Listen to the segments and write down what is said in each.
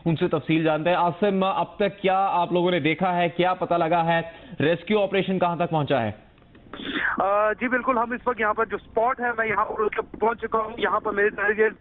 उनसे तफसील जानते हैं। आसिम, अब तक क्या आप लोगों ने देखा है, क्या पता लगा है, रेस्क्यू ऑपरेशन कहां तक पहुंचा है? जी बिल्कुल, हम इस वक्त यहाँ पर जो स्पॉट है, मैं यहाँ पर पहुंच चुका हूँ। यहाँ पर मेरे नजर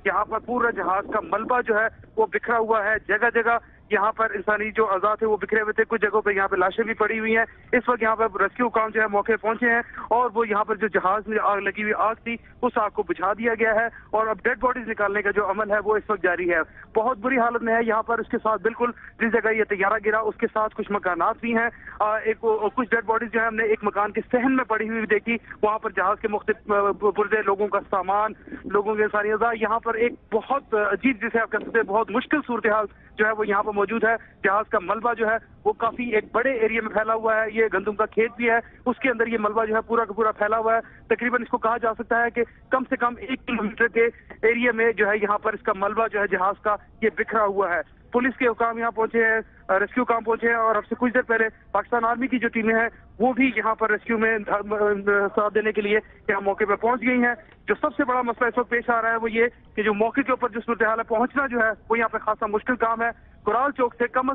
यहाँ पर पूरा जहाज का मलबा जो है वो बिखरा हुआ है। जगह जगह यहाँ पर इंसानी जो अज़ा थे वो बिखरे हुए थे, कुछ जगहों पे यहाँ पे लाशें भी पड़ी हुई हैं। इस वक्त यहाँ पर रेस्क्यू काम जो है मौके पहुंचे हैं और वो यहाँ पर जो जहाज में आग लगी हुई आग थी उस आग को बुझा दिया गया है और अब डेड बॉडीज निकालने का जो अमल है वो इस वक्त जारी है। बहुत बुरी हालत में है यहाँ पर। उसके साथ बिल्कुल जिस जगह ये तैयारा गिरा उसके साथ कुछ मकानात भी हैं। कुछ डेड बॉडीज जो है हमने एक मकान के सहन में पड़ी हुई देखी। वहाँ पर जहाज के मुख्तलिफ पुर्जे, लोगों का सामान, लोगों के इंसानी अज़ा, यहाँ पर एक बहुत अजीब, जिसे आप कह सकते हैं बहुत मुश्किल सूरत हाल जो है वो यहाँ पर मौजूद है। जहाज का मलबा जो है वो काफी एक बड़े एरिया में फैला हुआ है। ये गंदम का खेत भी है, उसके अंदर ये मलबा जो है पूरा का पूरा फैला हुआ है। तकरीबन इसको कहा जा सकता है कि कम से कम 1 किलोमीटर के एरिया में जो है यहाँ पर इसका मलबा जो है जहाज का ये बिखरा हुआ है। पुलिस के हुकाम यहाँ पहुंचे हैं, रेस्क्यू काम पहुंचे हैं और अब से कुछ देर पहले पाकिस्तान आर्मी की जो टीमें हैं वो भी यहाँ पर रेस्क्यू में साथ देने के लिए यहाँ मौके पर पहुंच गई हैं। जो सबसे बड़ा मसला इस वक्त पेश आ रहा है वो ये कि जो मौके के ऊपर जो सूरत हाल है, पहुंचना जो है वो यहाँ पे खासा मुश्किल काम है। कुराल चौक से कम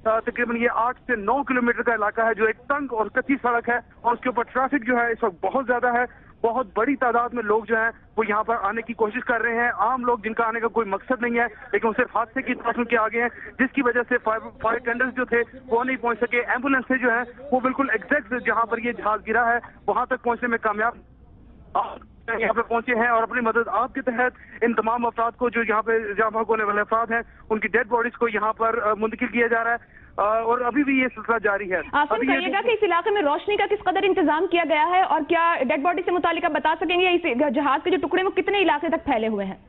तकरीबन ये 8 से 9 किलोमीटर का इलाका है जो एक तंग और कच्ची सड़क है और उसके ऊपर ट्रैफिक जो है इस वक्त बहुत ज्यादा है। बहुत बड़ी तादाद में लोग जो हैं वो यहाँ पर आने की कोशिश कर रहे हैं। आम लोग जिनका आने का कोई मकसद नहीं है, लेकिन वो सिर्फ हादसे की तरफ के आगे हैं, जिसकी वजह से फायर टेंडर्स जो थे वो नहीं पहुंच सके। एम्बुलेंस से जो है वो बिल्कुल एग्जैक्ट जहाँ पर ये जहाज गिरा है वहां तक पहुंचने में कामयाब यहाँ पे पहुंचे हैं और अपनी मदद आपके तहत इन तमाम अफराद को जो यहाँ पे जहाँ भाग होने वाले अफराद हैं उनकी डेड बॉडीज को यहाँ पर मुंतकिल किया जा रहा है और अभी भी ये सिलसिला जारी है। आसिम, कहिएगा कि इस इलाके में रोशनी का किस कदर इंतजाम किया गया है और क्या डेड बॉडी से मुतालिक बता सकेंगे इस जहाज के जो टुकड़े वो कितने इलाके तक फैले हुए हैं?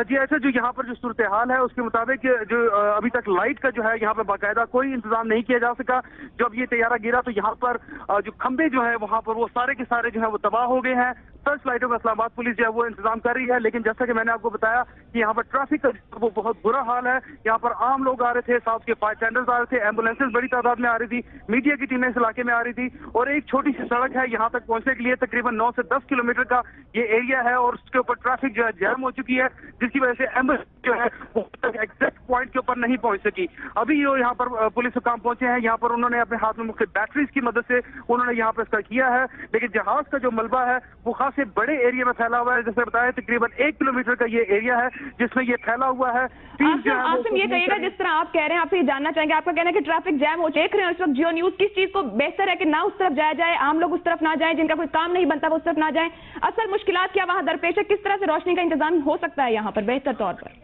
जी ऐसा जो यहाँ पर जो सूरत हाल है उसके मुताबिक जो अभी तक लाइट का जो है यहाँ पर बाकायदा कोई इंतजाम नहीं किया जा सका। जब ये तैयारा गिरा तो यहाँ पर जो खंबे जो है वहाँ पर वो सारे के सारे जो है वो तबाह हो गए हैं। सर्च लाइटों का इस्लामाबाद पुलिस जो है वो इंतजाम कर रही है, लेकिन जैसा कि मैंने आपको बताया कि यहाँ पर ट्रैफिक का वो बहुत बुरा हाल है। यहाँ पर आम लोग आ रहे थे, साथ के फायर टेंडर्स आ रहे थे, एम्बुलेंसेज बड़ी तादाद में आ रही थी, मीडिया की टीमें इस इलाके में आ रही थी और एक छोटी सी सड़क है यहाँ तक पहुंचने के लिए तकरीबन 9 से 10 किलोमीटर का ये एरिया है और उसके ऊपर ट्रैफिक जो है जैम हो चुकी है, जिसकी वजह से एम्बुलेंस जो है वो एग्जैक्ट पॉइंट के ऊपर नहीं पहुंच सकी। अभी जो यहाँ पर पुलिस काम पहुंचे हैं, यहाँ पर उन्होंने अपने हाथ में मुख्य बैटरीज की मदद से उन्होंने यहाँ पर इसका किया है, लेकिन जहाज का जो मलबा है वो खासे बड़े एरिया में फैला हुआ है। जैसे बताया तकरीबन 1 किलोमीटर का ये एरिया है जिसमें ये फैला हुआ है। आसिम, ये कहिएगा जिस तरह आप कह रहे हैं, आपसे ये जानना चाहेंगे, आपका कहना है कि ट्रैफिक जैम हो, देख रहे हैं इस वक्त जियो न्यूज, किस चीज को बेहतर है कि ना उस तरफ जाया जाए, आम लोग उस तरफ ना जाएं, जिनका कोई काम नहीं बनता वो उस तरफ ना जाएं? असल मुश्किलात क्या वहां दरपेश है? किस तरह से रोशनी का इंतजाम हो सकता है यहाँ पर बेहतर तौर पर?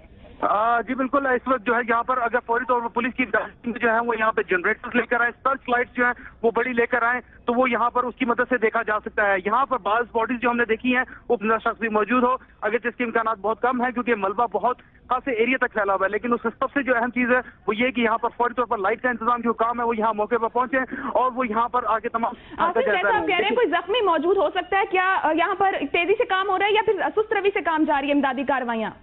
जी बिल्कुल, इस वक्त जो है यहाँ पर अगर फौरी तौर पर पुलिस की जो है वो यहाँ पे जनरेटर्स लेकर आए, सर्च लाइट्स जो है वो बड़ी लेकर आए तो वो यहाँ पर उसकी मदद से देखा जा सकता है। यहाँ पर बाज़ बॉडीज जो हमने देखी हैं वो 15 शख्स भी मौजूद हो, अगर जिसके इम्कान बहुत कम है क्योंकि मलबा बहुत खासे एरिया तक फैला हुआ है, लेकिन उससे सबसे जो अहम चीज है वो ये कि यहाँ पर फौरी तौर पर लाइट का इंतजाम जो काम है वो यहाँ मौके पर पहुंचे और वो यहाँ पर आगे तमाम आप कह रहे हैं कोई जख्मी मौजूद हो सकता है क्या? यहाँ पर तेजी से काम हो रहा है या फिर सुस्त रवि से काम जारी है इमदादी कार्रवाइयाँ?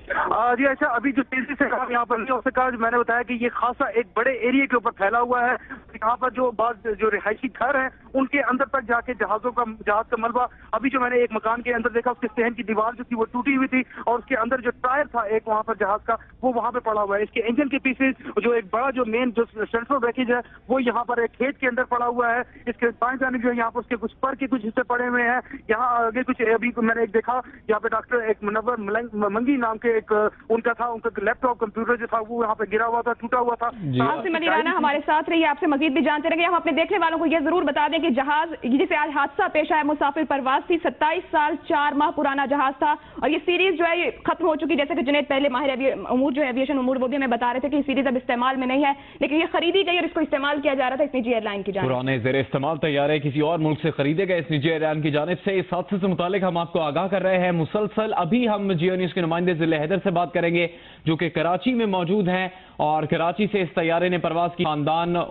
जी अच्छा, अभी जो तेजी से काम यहाँ पर नहीं हो सका, मैंने बताया कि ये खासा एक बड़े एरिया के ऊपर फैला हुआ है। यहाँ पर जो बात जो रिहायशी घर हैं उनके अंदर तक जाके जहाज का मलबा, अभी जो मैंने एक मकान के अंदर देखा उसके सहन की दीवार जो थी वो टूटी हुई थी और उसके अंदर जो टायर था एक वहाँ पर जहाज का वो वहाँ पे पड़ा हुआ है। इसके इंजन के पीछे जो एक बड़ा जो मेन जो सेंट्रल रैकेज है वो यहाँ पर एक खेत के अंदर पड़ा हुआ है। इसके बाएं जाने जो है यहाँ पर उसके कुछ पर के कुछ हिस्से पड़े हुए हैं। यहाँ आगे कुछ अभी मैंने एक देखा, यहाँ पे डॉक्टर एक मुनव्वर मंगी नाम के एक उनका था, उनका लैपटॉप कंप्यूटर जो था वो यहाँ पे गिरा हुआ था, टूटा हुआ था। आसिम अली राना हमारे साथ रहिए, आपसे मजीद भी जानते रहेंगे। हम अपने देखने वालों को ये जरूर बता दें कि जहाज जिसे आज हादसा पेश आया मुसाफिर परवाज थी, 27 साल 4 माह पुराना जहाज था और ये सीरीज जो है ये खत्म हो चुकी। जैसे कि जुनैद पहले माहिर उमूर जो है एविएशन उमूर वो भी हमें बता रहे थे कि सीरीज अब इस्तेमाल में नहीं है, लेकिन ये खरीदी गई और इसको इस्तेमाल किया जा रहा था इस निजी एयरलाइन की जानिब। पुराने जेर इस्तेमाल तैयारे किसी और मुल्क से खरीदे गए इस निजी एयरलाइन की जानिब से। इस हादसे से मुतालिक हम आपको आगाह कर रहे हैं मुसलसल। अभी हम जियो न्यूज के नुमाइंदे जिले हैदर से बात करेंगे जो कि कराची में मौजूद हैं और कराची से इस तैयारे ने परवाज की। खानदान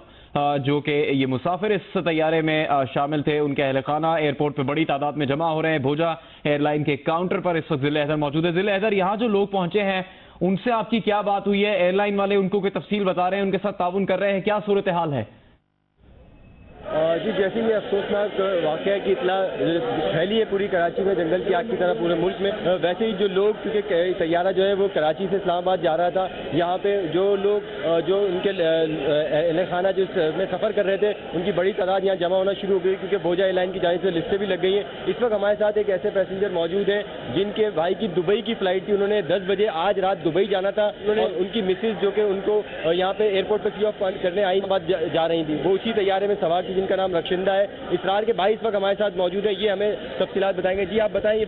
जो कि ये मुसाफिर इस तैयारे में शामिल थे, उनके अहल खाना एयरपोर्ट पे बड़ी तादाद में जमा हो रहे हैं। भोजा एयरलाइन के काउंटर पर इस वक्त जिले हैदर मौजूद है। जिले हैदर, यहाँ जो लोग पहुंचे हैं उनसे आपकी क्या बात हुई है? एयरलाइन वाले उनको कोई तफसील बता रहे हैं, उनके साथ ताउन कर रहे हैं, क्या सूरत हाल है? جی جیسے یہ افسوسناک واقعہ کی اطلاع پھیلی ہے پوری کراچی میں جنگل کی آگ کی طرح پورے ملک میں، ویسے ہی جو لوگ کیونکہ طیارہ جو ہے وہ کراچی سے اسلام آباد جا رہا تھا، یہاں پہ جو لوگ جو ان کے اہل خانہ جو میں سفر کر رہے تھے ان کی بڑی تعداد یہاں جمع ہونا شروع ہو گئی کیونکہ بھوجا ایئر لائن کی جانب سے لسٹیں بھی لگ گئی ہیں۔ اس وقت ہمارے ساتھ ایک ایسے پیسنجر موجود ہیں جن کے بھائی کی دبئی کی فلائٹ تھی، انہوں نے 10 بجے آج رات دبئی جانا تھا، اور ان کی مسز جو کہ ان کو یہاں پہ ایئرپورٹ پہ سی آف کرنے آئی بات جا رہی تھی، وہ اسی طیارے میں سوار تھی جن کا نام رکشندہ ہے۔ اسرار کے بھائی اس وقت ہمارے ساتھ موجود ہے، یہ ہمیں تفصیلات بتائیں گے۔ جی آپ بتائیں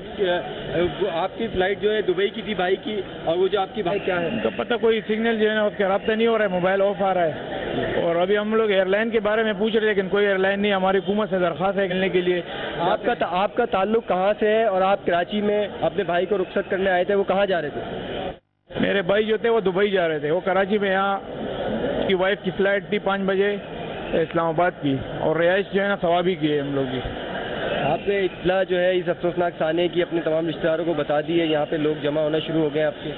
آپ کی فلائٹ جو ہے دبئی کی تھی بھائی کی، اور وہ جو آپ کی بھائی کیا ہے تو پتہ کوئی سگنل جو ہے نا اس کا رابطہ نہیں ہو رہا ہے، موبائل آف آ رہا ہے، اور ابھی ہم لوگ ایئر لائن کے بارے میں پوچھ رہے ہیں لیکن کوئی ایئر لائن نہیں، ہماری حکومت سے درخواست ہے نکلنے کے لیے۔ آپ کا تعلق کہاں سے ہے اور آپ کراچی میں اپنے بھائی کو رخصت کرنے آئے تھے، وہ کہاں جا رہے تھے؟ میرے بھائی جو تھے وہ دبئی جا رہے تھے، وہ کراچی میں یہاں کی وائف کی فلائٹ تھی 5 بجے اسلام آباد کی، اور رہائش جو ہے نا ثوابی کی ہے ہم لوگ کی۔ آپ نے اطلاع جو ہے اس افسوسناک سانے کی اپنے تمام رشتہ داروں کو بتا دی ہے، یہاں پہ لوگ جمع ہونا شروع ہو گئے آپ کے؟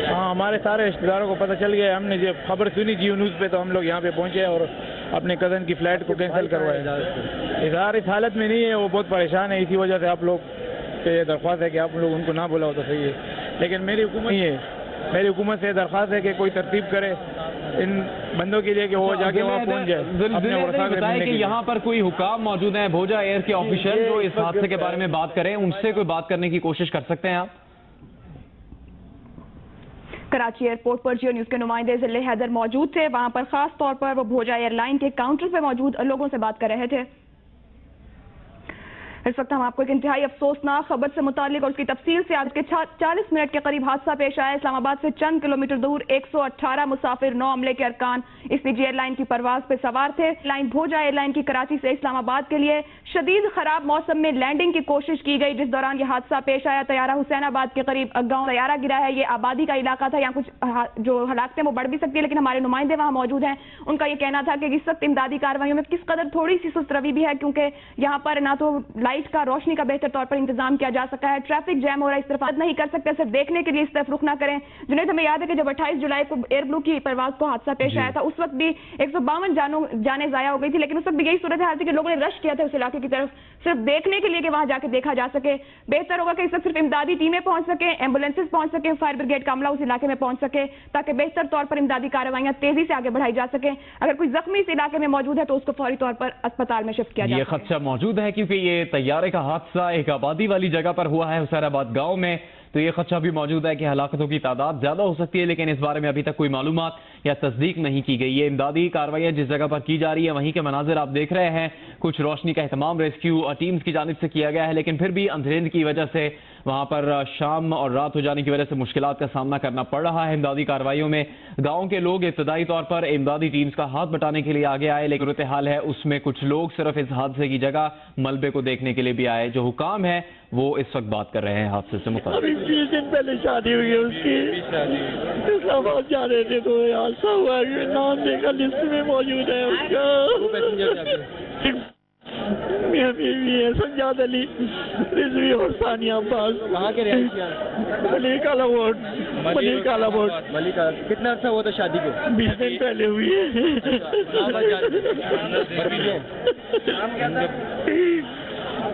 ہاں ہمارے سارے رشتہ داروں کو پتہ چل گیا، ہم نے جب خبر سنی جیو نیوز پہ تو ہم لوگ یہاں پہ پہنچے اور اپنے کزن کی فلائٹ کو کینسل کروایا۔ اظہار اس حالت میں نہیں ہے، وہ بہت پریشان ہے، اسی وجہ سے آپ لوگ سے یہ درخواست ہے کہ آپ لوگ ان کو نہ بلاؤ تو صحیح ہے، لیکن میری حکومت نہیں ہے، میری حکومت سے درخواست ہے کہ کوئی ترتیب کرے ان بندوں کے لیے کہ وہ جا کے وہاں پہنچ جائے۔ بتائیں کہ یہاں پر کوئی حکام موجود ہیں بھوجا ایئر کے آفیشل جو اس حادثے کے بارے میں بات کریں، ان سے کوئی بات کرنے کی کوشش کر سکتے ہیں آپ؟ کراچی ایئرپورٹ پر جیو نیوز کے نمائندے ضلع حیدر موجود تھے، وہاں پر خاص طور پر وہ بھوجا ایئر لائن کے کاؤنٹر پہ موجود لوگوں سے بات کر رہے تھے۔ اس وقت ہم آپ کو ایک انتہائی افسوسناک خبر سے متعلق اور اس کی تفصیل سے آج کے 40 منٹ کے قریب حادثہ پیش آیا۔ اسلام آباد سے چند کلومیٹر دور 118 مسافر 9 عملے کے ارکان اس نجی ایئر لائن کی پرواز پہ سوار تھے۔ لائن بھوجا ایئر لائن کی کراچی سے اسلام آباد کے لیے شدید خراب موسم میں لینڈنگ کی کوشش کی گئی، جس دوران یہ حادثہ پیش آیا۔ طیارہ حسین آباد کے قریب گاؤں طیارہ گرا ہے، یہ آبادی کا علاقہ تھا، یہاں کچھ جو ہلاکتیں وہ بڑھ بھی سکتی ہے، لیکن ہمارے نمائندے وہاں موجود ہیں، ان کا یہ کہنا تھا کہ اس وقت امدادی کارروائیوں میں کس قدر تھوڑی سی سست روی بھی ہے، کیونکہ یہاں پر نہ تو لائٹ کا روشنی کا بہتر طور پر انتظام کیا جا سکا ہے، ٹریفک جیم ہو رہا ہے، اس طرف نہیں کر سکتے، صرف دیکھنے کے لیے اس طرف رخ نہ کریں۔ جنید ہمیں یاد ہے کہ جب 28 جولائی کو ایئر بلو کی پرواز کو حادثہ پیش آیا تھا، اس وقت بھی 152 جانیں ضائع ہو گئی تھی، لیکن اس وقت بھی یہی صورتحال تھی کہ لوگوں نے رش کیا تھا اس علاقے کی طرف صرف دیکھنے کے لیے کہ وہاں جا کے دیکھا جا سکے۔ بہتر ہوگا کہ اس وقت صرف امدادی ٹیمیں پہنچ سکیں، ایمبولینسز پہنچ سکیں، فائر بریگیڈ کا عملہ اس علاقے میں پہنچ سکے تاکہ بہتر طور پر امدادی کارروائیاں تیزی سے آگے بڑھائی جا سکیں۔ اگر کوئی زخمی اس علاقے میں موجود ہے تو اس کو فوری طور پر اسپتال میں شفٹ کیا جائے۔ یہ خدشہ موجود ہے کیونکہ یہ طیارے کا حادثہ ایک آبادی والی جگہ پر ہوا ہے، حسین آباد گاؤں میں، تو یہ خدشہ بھی موجود ہے کہ ہلاکتوں کی تعداد زیادہ ہو سکتی ہے، لیکن اس بارے میں ابھی تک کوئی معلومات یا تصدیق نہیں کی گئی ہے۔ امدادی کارروائیاں جس جگہ پر کی جا رہی ہیں وہیں کے مناظر آپ دیکھ رہے ہیں، کچھ روشنی کا اہتمام ریسکیو ٹیمز کی جانب سے کیا گیا ہے، لیکن پھر بھی اندھیرے کی وجہ سے وہاں پر شام اور رات ہو جانے کی وجہ سے مشکلات کا سامنا کرنا پڑ رہا ہے امدادی کارروائیوں میں۔ گاؤں کے لوگ ابتدائی طور پر امدادی ٹیمز کا ہاتھ بٹانے کے لیے آگے آئے، لیکن صورتحال ہے اس میں کچھ لوگ صرف اس حادثے کی جگہ ملبے کو دیکھنے کے لیے بھی آئے۔ جو حکام ہے وہ اس وقت بات کر رہے ہیں حادثے سے متعلق۔ ابھی 20 دن پہلے شادی ہوئی ہے اس کی، اسلام آباد جا رہے تھے تو حادثہ ہوا ہے، نام دیکھا لسٹ میں موجود ہے اس کا۔ میاں بیوی ہے سجاد علی رضوی اور ثانیہ عباس۔ کہاں کے رہائشی ہیں؟ ملک آلا وارڈ۔ ملک آلا وارڈ۔ ملک آلا۔ کتنا عرصہ ہوا تھا شادی کو؟ 20 دن پہلے ہوئی ہے۔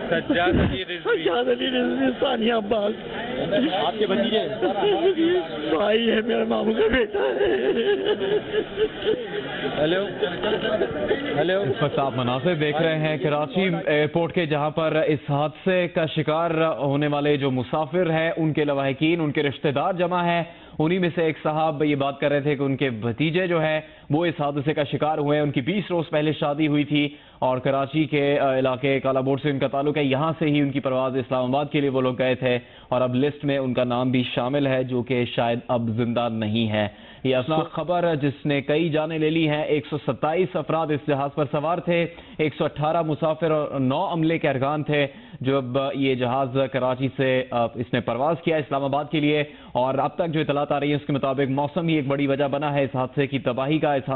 سجاد علی رضوی ثانیہ عباس۔ آپ کے بھتیجے؟ بھائی ہے، میرا ماموں کا بیٹا ہے۔ ہیلو ہیلو، اس وقت آپ مناظر دیکھ رہے ہیں کراچی ایئرپورٹ کے، جہاں پر اس حادثے کا شکار ہونے والے جو مسافر ہیں ان کے لواحقین، ان کے رشتہ دار جمع ہیں۔ انہی میں سے ایک صاحب یہ بات کر رہے تھے کہ ان کے بھتیجے جو ہیں وہ اس حادثے کا شکار ہوئے ہیں، ان کی 20 روز پہلے شادی ہوئی تھی اور کراچی کے علاقے کالا بورڈ سے ان کا تعلق ہے، یہاں سے ہی ان کی پرواز اسلام آباد کے لیے وہ لوگ گئے تھے اور اب لسٹ میں ان کا نام بھی شامل ہے جو کہ شاید اب زندہ نہیں ہے۔ یہ افسوس خبر جس نے کئی جانیں لے لی ہیں، 127 افراد اس جہاز پر سوار تھے، 118 مسافر اور 9 عملے کے ارکان تھے جب یہ جہاز کراچی سے اس نے پرواز کیا اسلام آباد کے لیے، اور اب تک جو اطلاعات آ رہی ہیں اس کے مطابق موسم ہی ایک بڑی وجہ بنا ہے اس حادثے کی تباہی کا۔ اس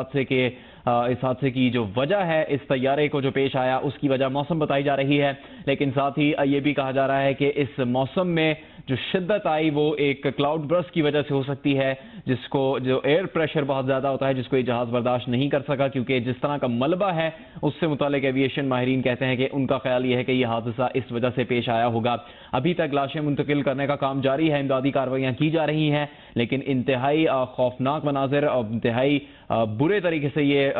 حادثے کی جو وجہ ہے اس طیارے کو جو پیش آیا اس کی وجہ موسم بتائی جا رہی ہے، لیکن ساتھ ہی یہ بھی کہا جا رہا ہے کہ اس موسم میں जो शिद्दत आई वो एक क्लाउड बर्स्ट की वजह से हो सकती है, जिसको जो एयर प्रेशर बहुत ज़्यादा होता है जिसको ये जहाज़ बर्दाश्त नहीं कर सका, क्योंकि जिस तरह का मलबा है उससे मुतालिक एविएशन माहिरीन कहते हैं कि उनका ख्याल ये है कि यह हादसा इस वजह से पेश आया होगा। अभी तक लाशें मुंतकिल करने का काम जारी है, इमदादी कार्रवाइयाँ की जा रही हैं, लेकिन इंतहाई खौफनाक मनाजिर और इंतहाई बुरे तरीके से ये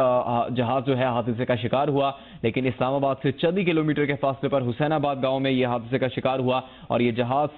जहाज़ जो है हादसे का शिकार हुआ। लेकिन इस्लामाबाद से चंद ही किलोमीटर के फासले पर हुसैनाबाद गांव में ये हादसे का शिकार हुआ और ये जहाज़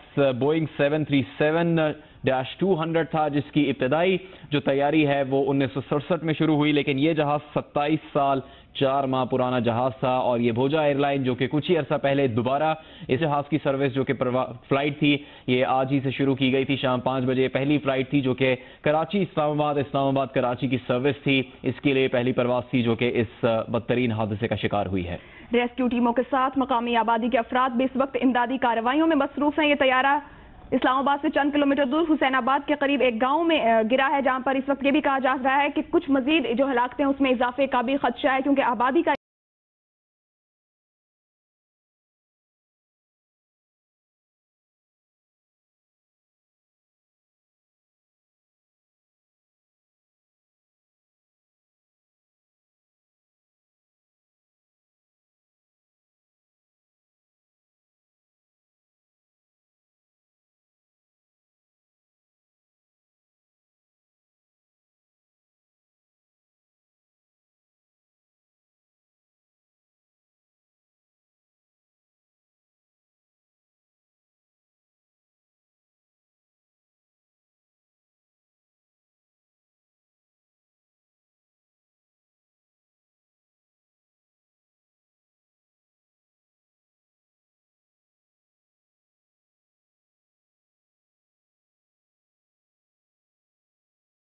बोइंग 737-200 था, जिसकी इब्तदाई जो तैयारी है वो 1967 में शुरू हुई, लेकिन ये जहाज़ 27 साल 4 माह पुराना जहाज़ था। और ये भोजा एयरलाइन जो कि कुछ ही अरसा पहले दोबारा इस जहाज़ की सर्विस जो कि फ्लाइट थी ये आज ही से शुरू की गई थी, शाम 5 बजे पहली फ्लाइट थी जो कि कराची इस्लामाबाद कराची की सर्विस थी। इसके लिए पहली परवाज थी जो कि इस बदतरीन हादसे का शिकार हुई है। रेस्क्यू टीमों के साथ मकामी आबादी के अफराद भी इस वक्त इमदादी कार्रवाइयों में मसरूफ हैं। ये तैयारा इस्लामाबाद से चंद किलोमीटर दूर हुसैनाबाद के करीब एक गांव में गिरा है, जहां पर इस वक्त ये भी कहा जा रहा है कि कुछ मजीद जो हलाकतें उसमें इजाफे का भी खदशा है, क्योंकि आबादी का